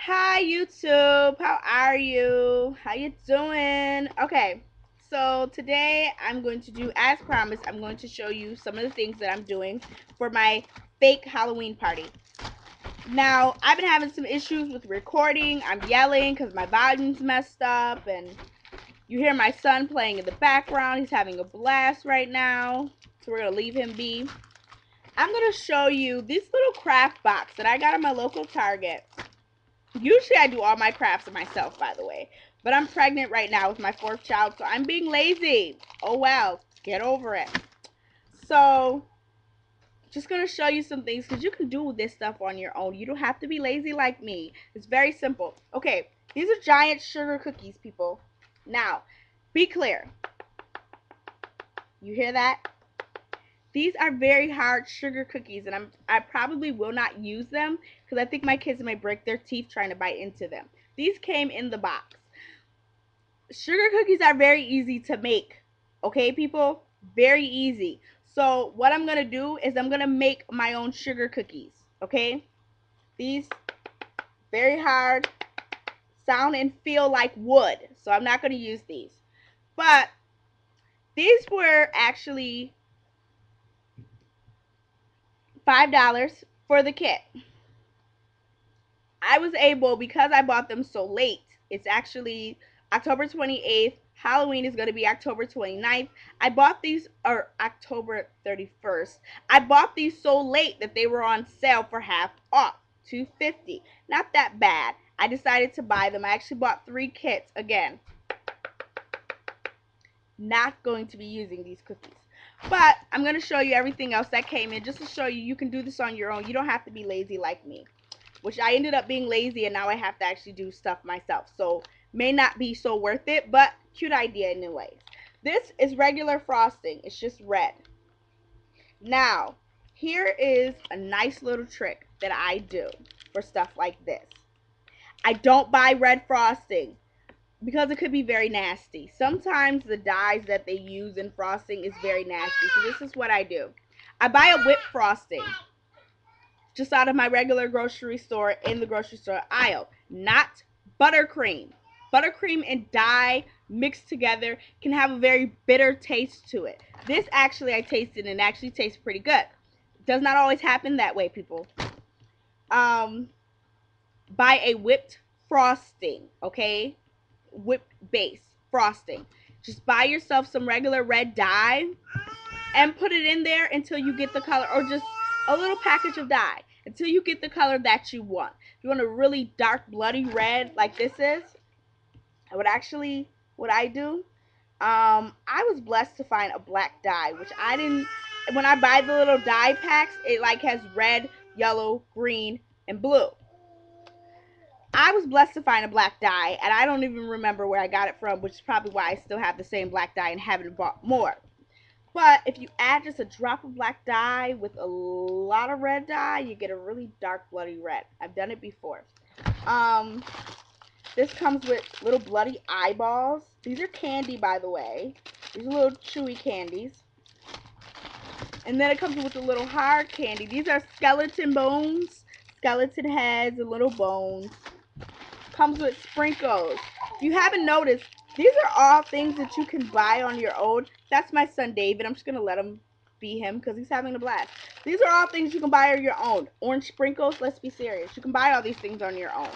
Hi YouTube, how are you? How you doing? Okay, so today I'm going to do, as promised, I'm going to show you some of the things that I'm doing for my fake Halloween party. Now, I've been having some issues with recording. I'm yelling because my volume's messed up, and you hear my son playing in the background. He's having a blast right now, so we're going to leave him be. I'm going to show you this little craft box that I got at my local Target. Usually I do all my crafts myself, by the way. But I'm pregnant right now with my 4th child, so I'm being lazy. Oh well, get over it. So, just going to show you some things, because you can do this stuff on your own. You don't have to be lazy like me. It's very simple. Okay, these are giant sugar cookies, people. Now, be clear. You hear that? These are very hard sugar cookies, and I probably will not use them because I think my kids may break their teeth trying to bite into them. These came in the box. Sugar cookies are very easy to make, okay, people? Very easy. So what I'm going to do is I'm going to make my own sugar cookies, okay? These, very hard, sound and feel like wood, so I'm not going to use these. But these were actually $5 for the kit. I was able, because I bought them so late, it's actually October 28th. Halloween is going to be October 29th. I bought these, or October 31st. I bought these so late that they were on sale for half off, $2.50. Not that bad. I decided to buy them. I actually bought 3 kits. Again, not going to be using these cookies. But I'm going to show you everything else that came in just to show you you can do this on your own. You don't have to be lazy like me. Which I ended up being lazy, and now I have to actually do stuff myself. So may not be so worth it, but cute idea anyways. This is regular frosting. It's just red. Now, here is a nice little trick that I do for stuff like this. I don't buy red frosting because it could be very nasty. Sometimes the dyes that they use in frosting is very nasty. So this is what I do. I buy a whipped frosting just out of my regular grocery store in the grocery store aisle. Not buttercream. Buttercream and dye mixed together can have a very bitter taste to it. This actually I tasted and it actually tastes pretty good. Does not always happen that way, people. Buy a whipped frosting, okay? Whipped base frosting. Just buy yourself some regular red dye and put it in there until you get the color, or just a little package of dye until you get the color that you want. If you want a really dark bloody red like this is, I would actually, what I do, I was blessed to find a black dye, which I didn't, when I buy the little dye packs, it like has red, yellow, green, and blue. I was blessed to find a black dye, and I don't even remember where I got it from, which is probably why I still have the same black dye and haven't bought more. But if you add just a drop of black dye with a lot of red dye, you get a really dark bloody red. I've done it before. This comes with little bloody eyeballs. These are candy, by the way. These are little chewy candies. And then it comes with a little hard candy. These are skeleton bones, skeleton heads, and little bones. Comes with sprinkles. If you haven't noticed, these are all things that you can buy on your own. That's my son David. I'm just going to let him be him because he's having a blast. These are all things you can buy on your own. Orange sprinkles, let's be serious. You can buy all these things on your own.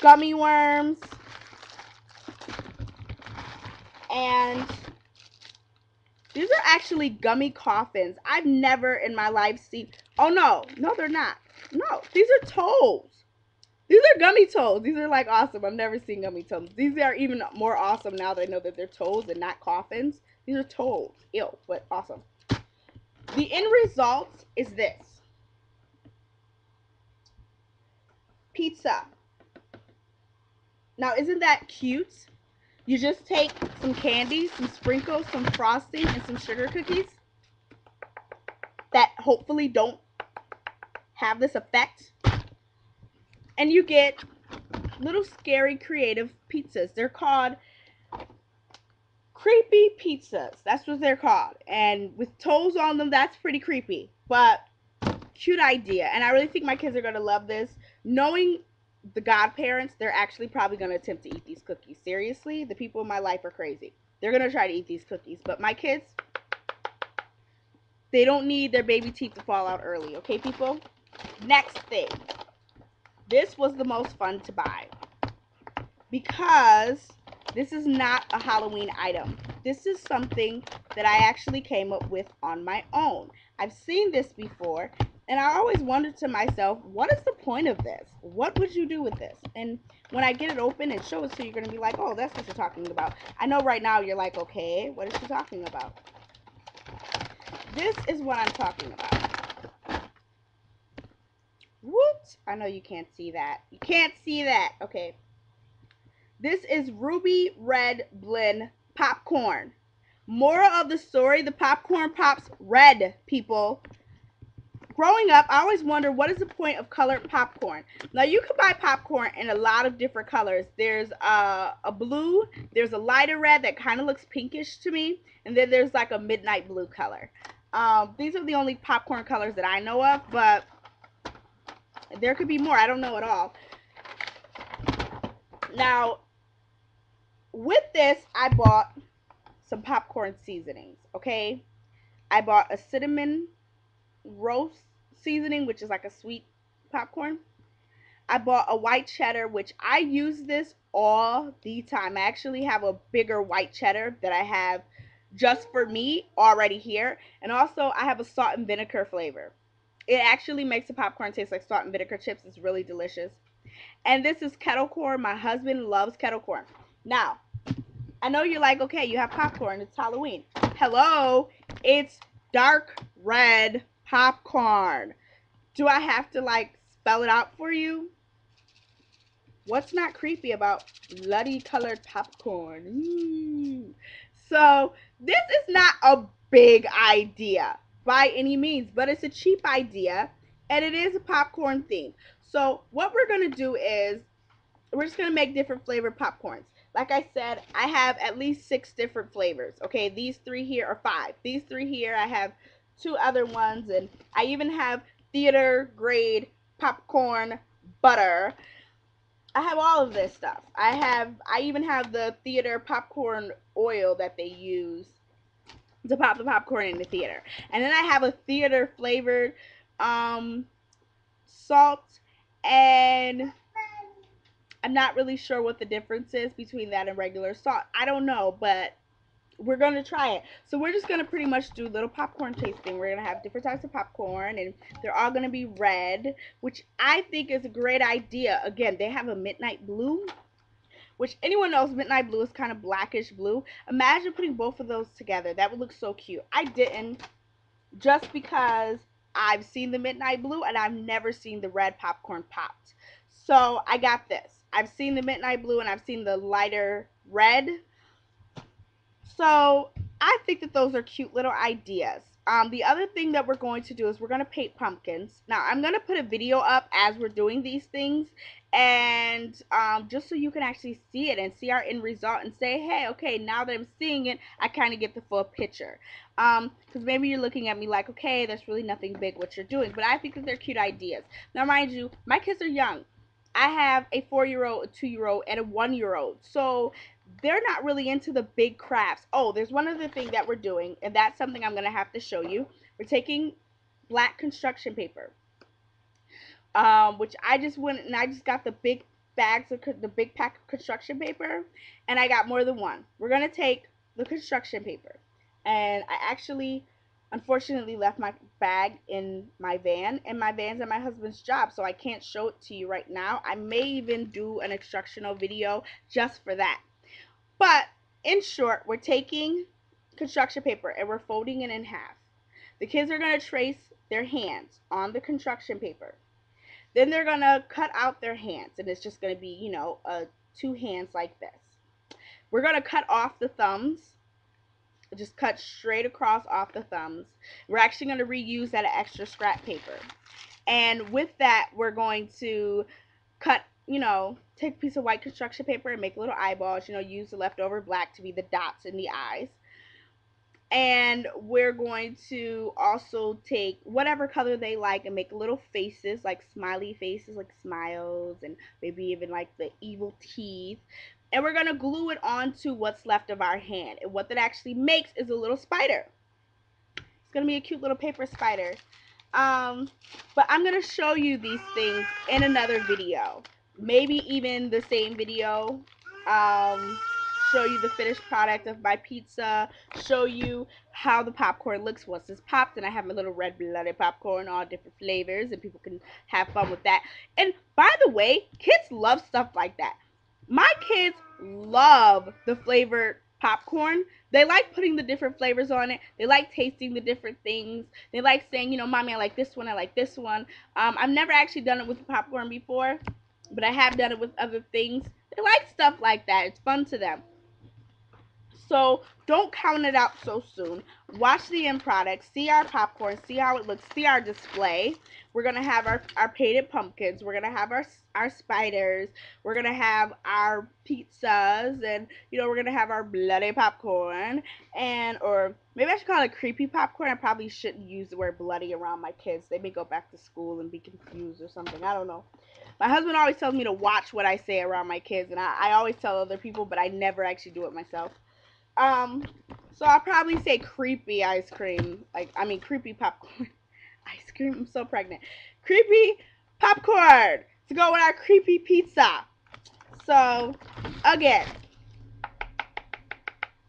Gummy worms. And these are actually gummy coffins. I've never in my life seen... Oh, no. No, they're not. No, these are toes. These are gummy toes. These are like awesome. I've never seen gummy toes. These are even more awesome now that I know that they're toes and not coffins. These are toes. Ew, but awesome. The end result is this. Pizza. Now, isn't that cute? You just take some candy, some sprinkles, some frosting, and some sugar cookies that hopefully don't have this effect. And you get little scary creative pizzas. They're called creepy pizzas. That's what they're called. And with toes on them, that's pretty creepy. But cute idea. And I really think my kids are going to love this. Knowing the godparents, they're actually probably going to attempt to eat these cookies. Seriously, the people in my life are crazy. They're going to try to eat these cookies. But my kids, they don't need their baby teeth to fall out early. Okay, people? Next thing. This was the most fun to buy because this is not a Halloween item. This is something that I actually came up with on my own. I've seen this before, and I always wondered to myself, what is the point of this? What would you do with this? And when I get it open and show it to you, you're going to be like, oh, that's what you're talking about. I know right now you're like, okay, what is she talking about? This is what I'm talking about. What? I know you can't see that. You can't see that. Okay. This is Ruby Red Blend popcorn. Moral of the story, the popcorn pops red, people. Growing up, I always wondered what is the point of colored popcorn. Now, you can buy popcorn in a lot of different colors. There's a blue, there's a lighter red that kind of looks pinkish to me, and then there's like a midnight blue color. These are the only popcorn colors that I know of, but there could be more. I don't know at all. Now, with this, I bought some popcorn seasonings, okay? I bought a cinnamon roast seasoning, which is like a sweet popcorn. I bought a white cheddar, which I use this all the time. I actually have a bigger white cheddar that I have just for me already here. And also, I have a salt and vinegar flavor. It actually makes the popcorn taste like salt and vinegar chips. It's really delicious. And this is kettle corn. My husband loves kettle corn. Now, I know you're like, okay, you have popcorn. It's Halloween. Hello, it's dark red popcorn. Do I have to like spell it out for you? What's not creepy about bloody colored popcorn? So this is not a big idea by any means, but it's a cheap idea and it is a popcorn theme. So what we're gonna do is we're just gonna make different flavored popcorns. Like I said, I have at least 6 different flavors. Okay, these 3 here are 5. These 3 here, I have 2 other ones, and I even have theater grade popcorn butter. I have all of this stuff. I even have the theater popcorn oil that they use to pop the popcorn in the theater. And then I have a theater flavored salt, and I'm not really sure what the difference is between that and regular salt. I don't know, but we're going to try it. So we're just going to pretty much do little popcorn tasting. We're going to have different types of popcorn, and they're all going to be red, which I think is a great idea. Again, they have a midnight blue, which anyone knows midnight blue is kind of blackish blue. Imagine putting both of those together. That would look so cute. I didn't, just because I've seen the midnight blue and I've never seen the red popcorn popped. So I got this. I've seen the midnight blue and I've seen the lighter red. So I think that those are cute little ideas. The other thing that we're going to do is we're going to paint pumpkins. Now, I'm going to put a video up as we're doing these things, and just so you can actually see it and see our end result and say, hey, okay, now that I'm seeing it, I kind of get the full picture. Because maybe you're looking at me like, okay, there's really nothing big what you're doing, but I think that they're cute ideas. Now, mind you, my kids are young. I have a 4-year-old, a 2-year-old, and a 1-year-old. So they're not really into the big crafts. Oh, there's one other thing that we're doing, and that's something I'm going to have to show you. We're taking black construction paper, which I just went and I just got the big bags of the big pack of construction paper, and I got more than one. We're going to take the construction paper, and I actually unfortunately left my bag in my van, and my van's at my husband's job, so I can't show it to you right now. I may even do an instructional video just for that. But in short, we're taking construction paper and we're folding it in half. The kids are going to trace their hands on the construction paper. Then they're going to cut out their hands, and it's just going to be, you know, 2 hands like this. We're going to cut off the thumbs. Just cut straight across off the thumbs. We're actually going to reuse that extra scrap paper. And with that, we're going to cut, you know, take a piece of white construction paper and make little eyeballs, you know, use the leftover black to be the dots in the eyes. And we're going to also take whatever color they like and make little faces, like smiley faces, like smiles, and maybe even like the evil teeth. And we're going to glue it onto what's left of our hand. And what that actually makes is a little spider. It's going to be a cute little paper spider. Um, but I'm going to show you these things in another video. Maybe even the same video. Show you the finished product of my pizza. Show you how the popcorn looks once it's popped. And I have my little red blooded popcorn, all different flavors. And people can have fun with that. And by the way, kids love stuff like that. My kids love the flavored popcorn. They like putting the different flavors on it. They like tasting the different things. They like saying, you know, mommy, I like this one. I like this one. I've never actually done it with popcorn before, but I have done it with other things. They like stuff like that. It's fun to them. So don't count it out so soon. Watch the end product, see our popcorn, see how it looks, see our display. We're going to have our painted pumpkins. We're going to have our spiders. We're going to have our pizzas. And, you know, we're going to have our bloody popcorn. And, or maybe I should call it creepy popcorn. I probably shouldn't use the word bloody around my kids. They may go back to school and be confused or something. I don't know. My husband always tells me to watch what I say around my kids. And I always tell other people, but I never actually do it myself. So I'll probably say creepy ice cream. Creepy popcorn. Ice cream? I'm so pregnant. Creepy popcorn to go with our creepy pizza. So, again,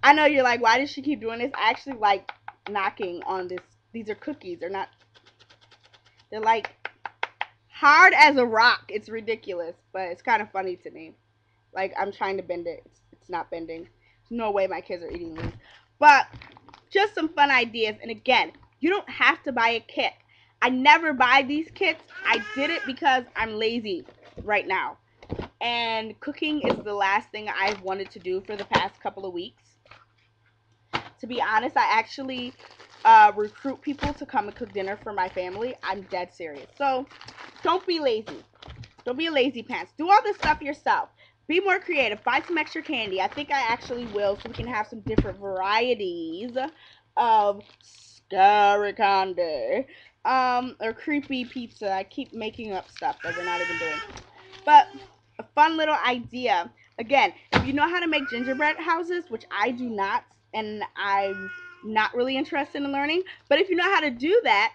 I know you're like, why does she keep doing this? I actually like knocking on this. These are cookies. They're like hard as a rock. It's ridiculous, but it's kind of funny to me. Like, I'm trying to bend it. It's not bending. There's no way my kids are eating these. But just some fun ideas. And again, you don't have to buy a kit. I never buy these kits. I did it because I'm lazy right now. And cooking is the last thing I've wanted to do for the past couple of weeks. To be honest, I actually recruit people to come and cook dinner for my family. I'm dead serious. So don't be lazy. Don't be a lazy pants. Do all this stuff yourself. Be more creative. Buy some extra candy. I think I actually will, so we can have some different varieties of scary candy. Or creepy pizza. I keep making up stuff that we're not even doing. But a fun little idea. Again, if you know how to make gingerbread houses, which I do not, and I'm not really interested in learning, but if you know how to do that,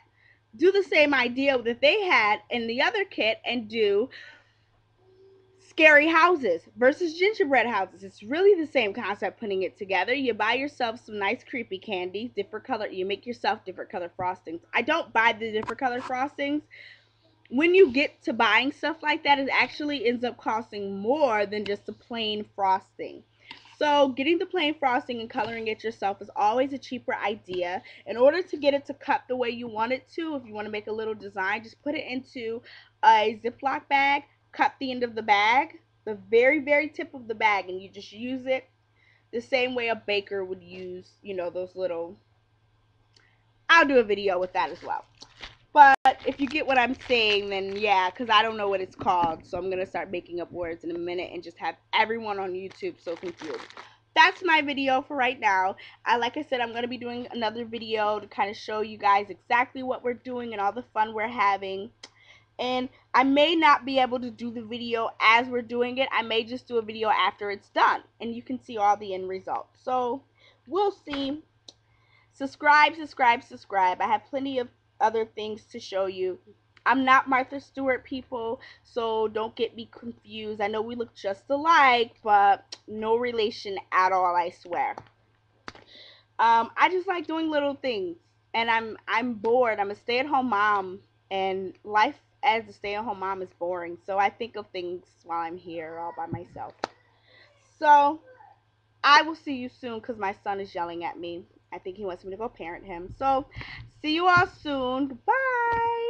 do the same idea that they had in the other kit and do scary houses versus gingerbread houses. It's really the same concept putting it together. You buy yourself some nice creepy candies, different color. You make yourself different color frostings. I don't buy the different color frostings. When you get to buying stuff like that, it actually ends up costing more than just the plain frosting. So getting the plain frosting and coloring it yourself is always a cheaper idea. In order to get it to cut the way you want it to, if you want to make a little design, just put it into a Ziploc bag, cut the end of the bag, the very, very tip of the bag, and you just use it the same way a baker would use, you know, those little... I'll do a video with that as well. But if you get what I'm saying, then yeah, because I don't know what it's called. So I'm going to start making up words in a minute and just have everyone on YouTube so confused. That's my video for right now. Like I said, I'm going to be doing another video to kind of show you guys exactly what we're doing and all the fun we're having. And I may not be able to do the video as we're doing it. I may just do a video after it's done. And you can see all the end results. So we'll see. Subscribe, subscribe, subscribe. I have plenty of other things to show you. I'm not Martha Stewart, people, so don't get me confused. I know we look just alike, but no relation at all, I swear. I just like doing little things, and I'm bored. I'm a stay-at-home mom, and life as a stay-at-home mom is boring. So I think of things while I'm here all by myself. So I will see you soon because my son is yelling at me. I think he wants me to go parent him. So, see you all soon. Goodbye.